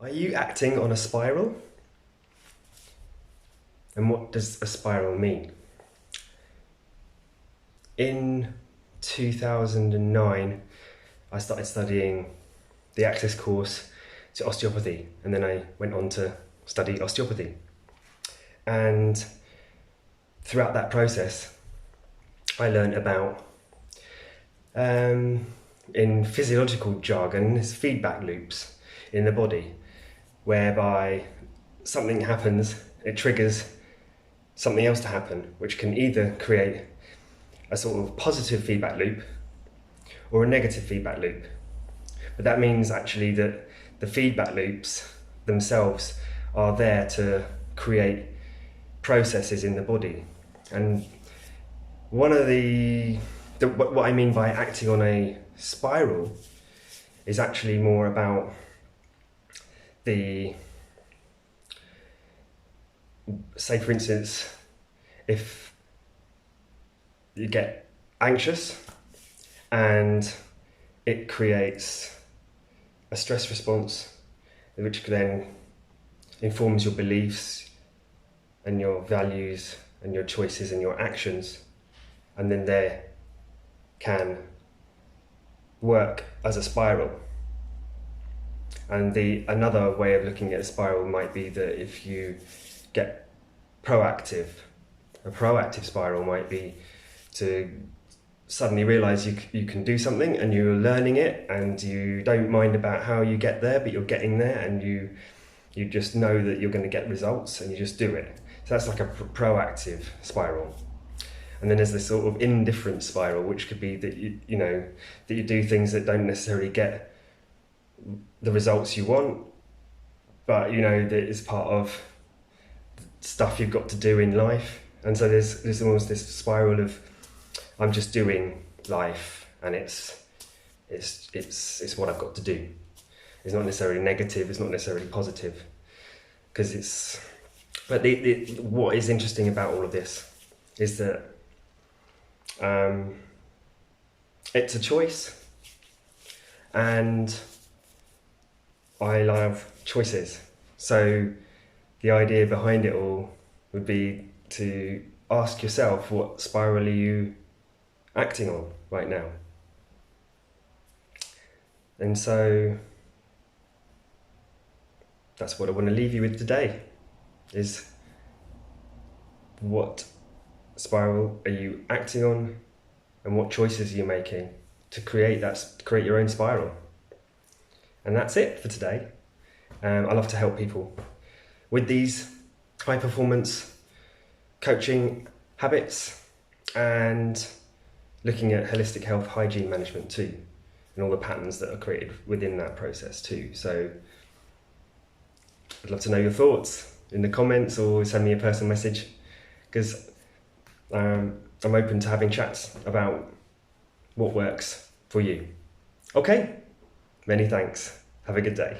Are you acting on a spiral? And what does a spiral mean? In 2009, I started studying the access course to osteopathy, and then I went on to study osteopathy. And throughout that process, I learned about, in physiological jargon, there's feedback loops in the body, whereby something happens, it triggers something else to happen, which can either create a sort of positive feedback loop or a negative feedback loop. But that means actually that the feedback loops themselves are there to create processes in the body. And one of what I mean by acting on a spiral is actually more about say for instance, if you get anxious and it creates a stress response, which then informs your beliefs and your values and your choices and your actions, and then there can work as a spiral. And another way of looking at a spiral might be that if you get proactive, a proactive spiral might be to suddenly realize you can do something and you're learning it and you don't mind about how you get there, but you're getting there, and you just know that you're going to get results and you just do it. So that's like a proactive spiral. And then there's this sort of indifferent spiral, which could be that that you do things that don't necessarily get the results you want, but that it's part of stuff you've got to do in life. And so there's almost this spiral of I'm just doing life, and it's what I've got to do. It's not necessarily negative, it's not necessarily positive, because it's. But what is interesting about all of this is that it's a choice, and I love choices. So the idea behind it all would be to ask yourself, what spiral are you acting on right now? And so that's what I want to leave you with today, is what spiral are you acting on, and what choices are you making to create your own spiral. And that's it for today. I love to help people with these high performance coaching habits and looking at holistic health hygiene management too, and all the patterns that are created within that process too. So I'd love to know your thoughts in the comments, or send me a personal message, because I'm open to having chats about what works for you. Okay, many thanks. Have a good day.